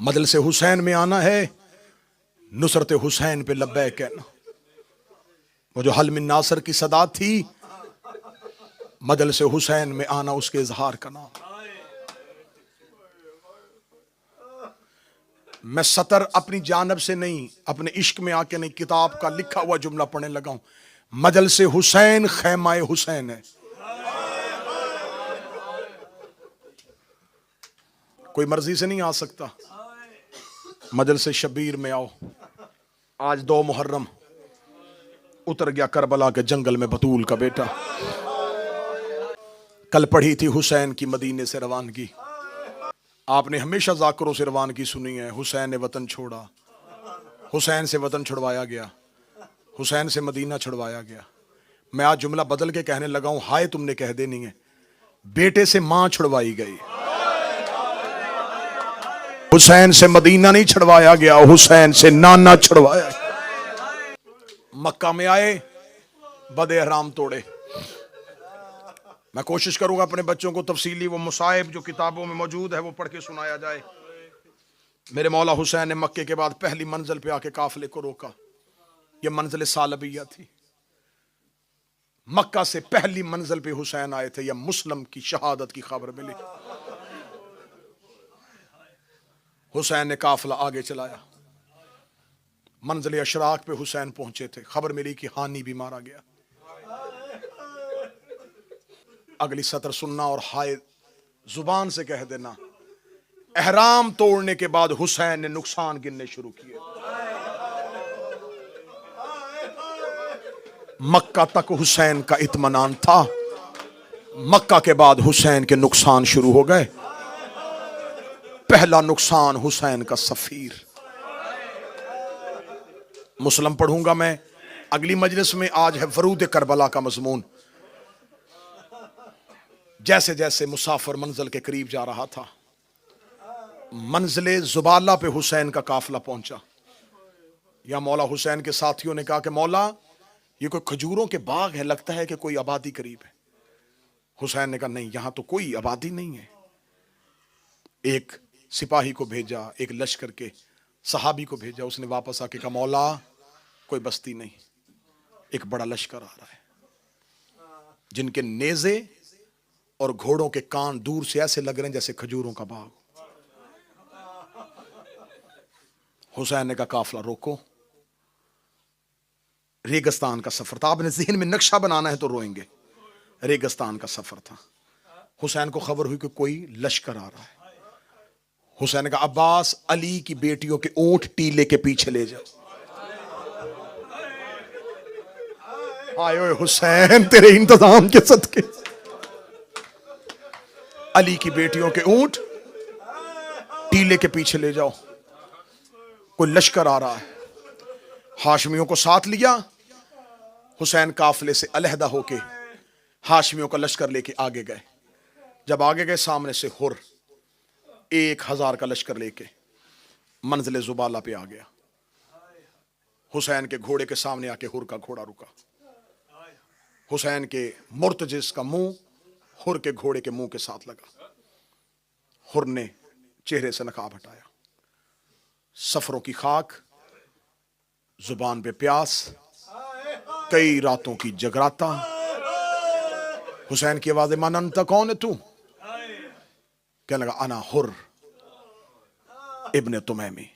مجلس حسین میں آنا ہے، نصرت حسین پہ لبیک کہنا۔ وہ جو حل من ناصر کی صدا تھی، مجلس حسین میں آنا اس کے اظہار کا نام۔ میں سطر اپنی جانب سے نہیں، اپنے عشق میں آ کے نہیں، کتاب کا لکھا ہوا جملہ پڑھنے لگا ہوں۔ مجلس حسین خیمہ حسین ہے۔ کوئی مرضی سے نہیں آ سکتا۔ مجلس شبیر میں آؤ۔ آج 2 محرم اتر گیا کربلا کے جنگل میں بطول کا بیٹا۔ کل پڑھی تھی حسین کی مدینے سے روانگی۔ آپ نے ہمیشہ ذاکروں سے روانگی سنی ہے۔ حسین نے وطن چھوڑا، حسین سے وطن چھڑوایا گیا، حسین سے مدینہ چھڑوایا گیا۔ میں آج جملہ بدل کے کہنے لگا ہوں، ہائے تم نے کہہ دینی ہے، بیٹے سے ماں چھڑوائی گئی، حسین سے مدینہ نہیں چھڑوایا گیا، حسین سے نانا چھڑوایا گیا۔ مکہ میں آئے، بد احرام توڑے۔ میں کوشش کروں گا اپنے بچوں کو تفصیلی وہ مصائب جو کتابوں میں موجود ہے وہ پڑھ کے سنایا جائے۔ میرے مولا حسین نے مکے کے بعد پہلی منزل پہ آ کے قافلے کو روکا۔ یہ منزل سالبیہ تھی۔ مکہ سے پہلی منزل پہ حسین آئے تھے، یا مسلم کی شہادت کی خبر ملی۔ حسین نے قافلہ آگے چلایا۔ منزل اشراق پہ حسین پہنچے تھے، خبر ملی کہ ہانی بھی مارا گیا۔ اگلی سطر سننا اور ہائے زبان سے کہہ دینا، احرام توڑنے کے بعد حسین نے نقصان گننے شروع کیے۔ مکہ تک حسین کا اطمینان تھا، مکہ کے بعد حسین کے نقصان شروع ہو گئے۔ پہلا نقصان حسین کا سفیر۔ مسلم پڑھوں گا میں اگلی مجلس میں۔ آج ہے ورود کربلا کا مضمون۔ جیسے جیسے مسافر منزل کے قریب جا رہا تھا، منزل زبالہ پہ حسین کا قافلہ پہنچا۔ یا مولا حسین کے ساتھیوں نے کہا کہ مولا یہ کوئی کھجوروں کے باغ ہے، لگتا ہے کہ کوئی آبادی قریب ہے۔ حسین نے کہا نہیں، یہاں تو کوئی آبادی نہیں ہے۔ ایک سپاہی کو بھیجا، ایک لشکر کے صحابی کو بھیجا، اس نے واپس آ کے کہا مولا کوئی بستی نہیں، ایک بڑا لشکر آ رہا ہے، جن کے نیزے اور گھوڑوں کے کان دور سے ایسے لگ رہے ہیں جیسے کھجوروں کا باغ۔ حسین نے کہا قافلہ روکو۔ ریگستان کا سفر تھا، آپ نے ذہن میں نقشہ بنانا ہے تو روئیں گے۔ ریگستان کا سفر تھا۔ حسین کو خبر ہوئی کہ کوئی لشکر آ رہا ہے۔ حسین نے کہا عباس علی کی بیٹیوں کے اونٹ ٹیلے کے پیچھے لے جاؤ۔ آئے ہوئے حسین تیرے انتظام کے صدقے، علی کی بیٹیوں کے اونٹ ٹیلے کے پیچھے لے جاؤ، کوئی لشکر آ رہا ہے۔ ہاشمیوں کو ساتھ لیا۔ حسین قافلے سے علیحدہ ہو کے ہاشمیوں کا لشکر لے کے آگے گئے۔ جب آگے گئے، سامنے سے ہر 1000 کا لشکر لے کے منزل زبالہ پہ آ گیا۔ حسین کے گھوڑے کے سامنے آ کے ہر کا گھوڑا رکا۔ حسین کے مرتجز کا منہ ہر کے گھوڑے کے منہ کے ساتھ لگا۔ ہر نے چہرے سے نقاب ہٹایا۔ سفروں کی خاک، زبان پہ پیاس، کئی راتوں کی جگراتا۔ حسین کی آواز من انت، کون ہے تو؟ کہنے لگا انا ہر ابن تمیمی،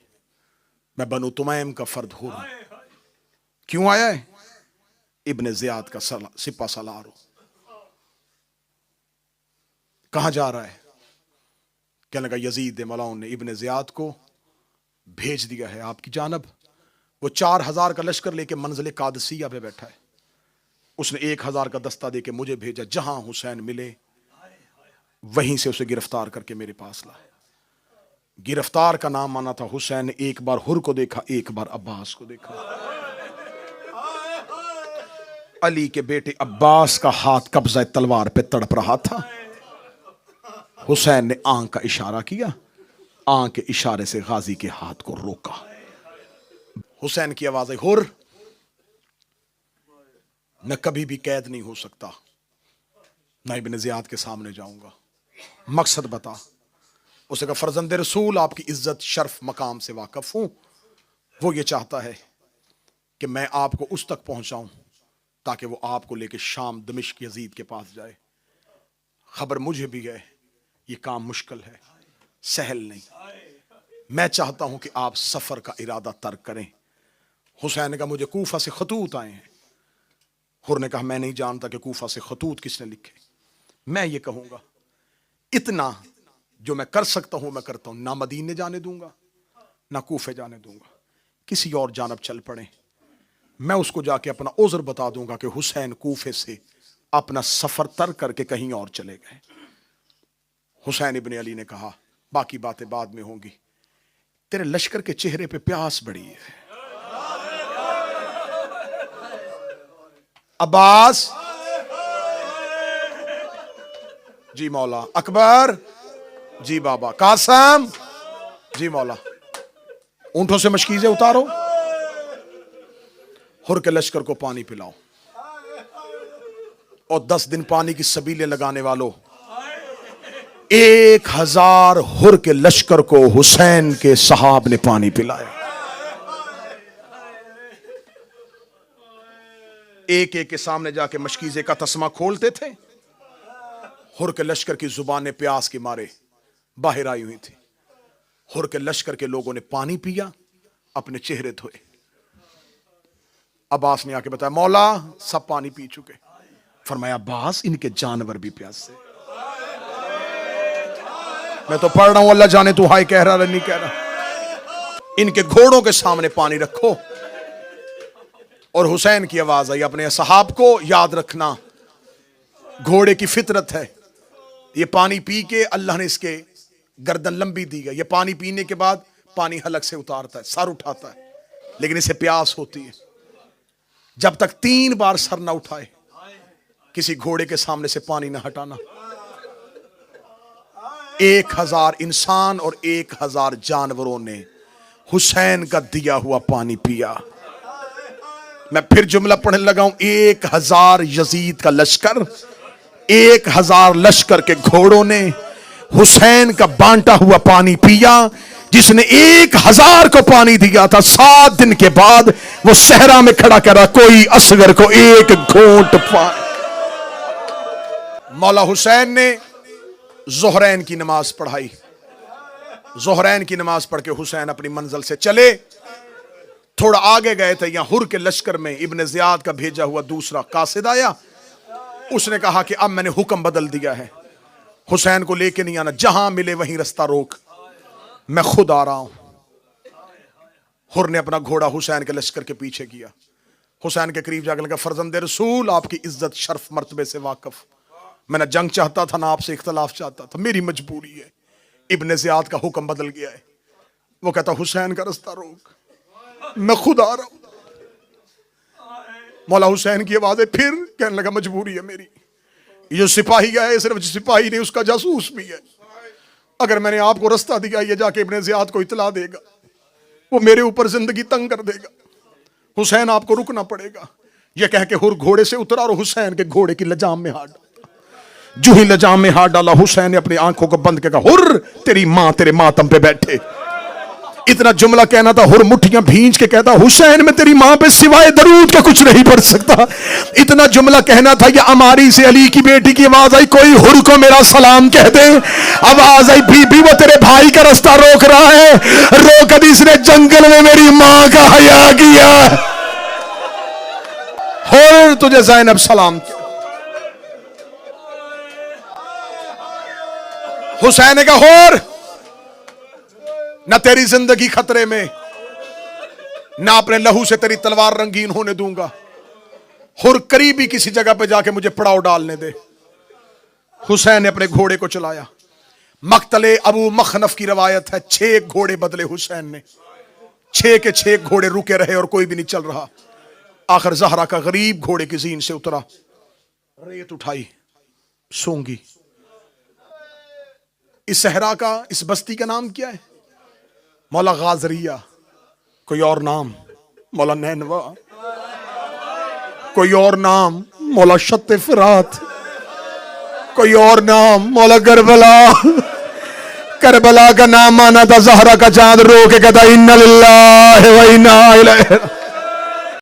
میں بنو تمیم کا فرد ہر ہوں۔ کیوں آیا ہے؟ ابن زیاد کا سپہ سالار ہوں۔ کہاں جا رہا ہے؟ کہنے لگا یزید ملعون نے ابن زیاد کو بھیج دیا ہے آپ کی جانب۔ وہ 4000 کا لشکر لے کے منزل قادسیہ پہ بیٹھا ہے۔ اس نے 1000 کا دستہ دے کے مجھے بھیجا، جہاں حسین ملے وہیں سے اسے گرفتار کر کے میرے پاس لائے۔ گرفتار کا نام آنا تھا۔ حسین نے ایک بار ہر کو دیکھا، ایک بار عباس کو دیکھا۔ علی کے بیٹے عباس کا ہاتھ قبضہ تلوار پہ تڑپ رہا تھا۔ حسین نے آنکھ کا اشارہ کیا، آنکھ کے اشارے سے غازی کے ہاتھ کو روکا۔ حسین کی آواز ہے ہر، میں کبھی بھی قید نہیں ہو سکتا، نہ ابن زیاد کے سامنے جاؤں گا۔ مقصد بتا۔ اسے کہا فرزند رسول آپ کی عزت شرف مقام سے واقف ہوں، وہ یہ چاہتا ہے کہ میں آپ کو اس تک پہنچاؤں تاکہ وہ آپ کو لے کے شام دمشق یزید کے پاس جائے۔ خبر مجھے بھی ہے یہ کام مشکل ہے، سہل نہیں، میں چاہتا ہوں کہ آپ سفر کا ارادہ ترک کریں۔ حسین نے کہا مجھے کوفہ سے خطوط آئے ہیں۔ حر نے کہا میں نہیں جانتا کہ کوفہ سے خطوط کس نے لکھے، میں یہ کہوں گا اتنا جو میں کر سکتا ہوں میں کرتا ہوں، نہ مدینے جانے دوں گا نہ کوفے جانے دوں گا، کسی اور جانب چل پڑیں، میں اس کو جا کے اپنا عذر بتا دوں گا کہ حسین کوفے سے اپنا سفر ترک کر کے کہیں اور چلے گئے۔ حسین ابن علی نے کہا باقی باتیں بعد میں ہوں گی، تیرے لشکر کے چہرے پہ پیاس بڑی ہے۔ عباس جی مولا، اکبر جی بابا، قاسم جی مولا، اونٹوں سے مشکیزیں اتارو، حر کے لشکر کو پانی پلاؤ، اور 10 دن پانی کی سبیلیں لگانے والوں 1000 حر کے لشکر کو حسین کے صحاب نے پانی پلایا۔ ایک ایک کے سامنے جا کے مشکیزے کا تسمہ کھولتے تھے، حر کے لشکر کی زبانیں پیاس کے مارے باہر آئی ہوئی تھی، حر کے لشکر کے لوگوں نے پانی پیا، اپنے چہرے دھوئے۔ عباس نے آ کے بتایا مولا سب پانی پی چکے۔ فرمایا عباس ان کے جانور بھی پیاسے، میں تو پڑھ رہا ہوں اللہ جانے تو ہائی کہہ رہا نہیں کہہ رہا، ان کے گھوڑوں کے سامنے پانی رکھو۔ اور حسین کی آواز آئی اپنے صحاب کو یاد رکھنا گھوڑے کی فطرت ہے، یہ پانی پی کے اللہ نے اس کے گردن لمبی دی ہے، یہ پانی پینے کے بعد پانی حلق سے اتارتا ہے، سر اٹھاتا ہے، لیکن اسے پیاس ہوتی ہے، جب تک 3 بار سر نہ اٹھائے کسی گھوڑے کے سامنے سے پانی نہ ہٹانا۔ 1000 انسان اور 1000 جانوروں نے حسین کا دیا ہوا پانی پیا۔ میں پھر جملہ پڑھنے لگا ہوں، 1000 یزید کا لشکر، 1000 لشکر کے گھوڑوں نے حسین کا بانٹا ہوا پانی پیا۔ جس نے 1000 کو پانی دیا تھا 7 دن کے بعد وہ صحرا میں کھڑا کر رہا، کوئی اصغر کو 1 گھونٹ پانی۔ مولا حسین نے ظہرین کی نماز پڑھائی، ظہرین کی نماز پڑھ کے حسین اپنی منزل سے چلے، تھوڑا آگے گئے تھے، یہاں حر کے لشکر میں ابن زیاد کا بھیجا ہوا دوسرا قاصد آیا، اس نے کہا کہ اب میں نے حکم بدل دیا ہے، حسین کو لے کے نہیں آنا، جہاں ملے وہیں رستہ روک، میں خود آ رہا ہوں۔ حر نے اپنا گھوڑا حسین کے لشکر کے پیچھے کیا، حسین کے قریب جا کے لگا فرزند رسول آپ کی عزت شرف مرتبے سے واقف، میں نہ جنگ چاہتا تھا نہ آپ سے اختلاف چاہتا تھا، میری مجبوری ہے، ابن زیاد کا حکم بدل گیا ہے۔ وہ کہتا حسین کا رستہ روک، میں خود آ رہا ہوں۔ مولا حسین کی آوازیں پھر کہنے لگا مجبوری ہے میری، یہ جو سپاہی ہے صرف سپاہی نہیں اس کا جاسوس بھی ہے، اگر میں نے آپ کو رستہ دیا یہ جا کے ابن زیاد کو اطلاع دے گا، وہ میرے اوپر زندگی تنگ کر دے گا، حسین آپ کو رکنا پڑے گا۔ یہ کہہ کے حر گھوڑے سے اترا اور حسین کے گھوڑے کی لجام میں ہاتھ ڈالا، جو ہی لجام میں ہاتھ ڈالا حسین نے اپنی آنکھوں کو بند کر کہا حر تیری ماں تیرے ماتم پہ بیٹھے۔ اتنا جملہ کہنا تھا، حر مٹھیاں بھینچ کے کہتا حسین میں تیری ماں پہ سوائے درود کا کچھ نہیں پڑھ سکتا۔ اتنا جملہ کہنا تھا، یہ اماری سے علی کی بیٹی کی آواز آئی کوئی حر کو میرا سلام کہہ دے، آواز آئی بی بی وہ تیرے بھائی کا رستہ روک رہا ہے، روک حدیث نے جنگل میں میری ماں کا حیا کیا، حر تجھے زینب سلام کیا۔ حسین نے کہا حر نہ تیری زندگی خطرے میں، نہ اپنے لہو سے تیری تلوار رنگین ہونے دوں گا، حر قریبی کسی جگہ پہ جا کے مجھے پڑاؤ ڈالنے دے۔ حسین نے اپنے گھوڑے کو چلایا، مقتل ابو مخنف کی روایت ہے 6 گھوڑے بدلے حسین نے، 6 کے 6 گھوڑے رکے رہے اور کوئی بھی نہیں چل رہا، آخر زہرا کا غریب گھوڑے کی زین سے اترا، ریت اٹھائی، سونگی۔ اس صحرا کا اس بستی کا نام کیا ہے؟ مولا غازریہ، کوئی اور نام مولا نینوا، کوئی اور نام مولا شط فرات، کوئی اور نام مولا کربلا، کربلا کا نام آنا تھا، زہرا کا چاند رو کے کہتا اِنَّ لِلَّهِ وَإِنَّا إِلَيْهِ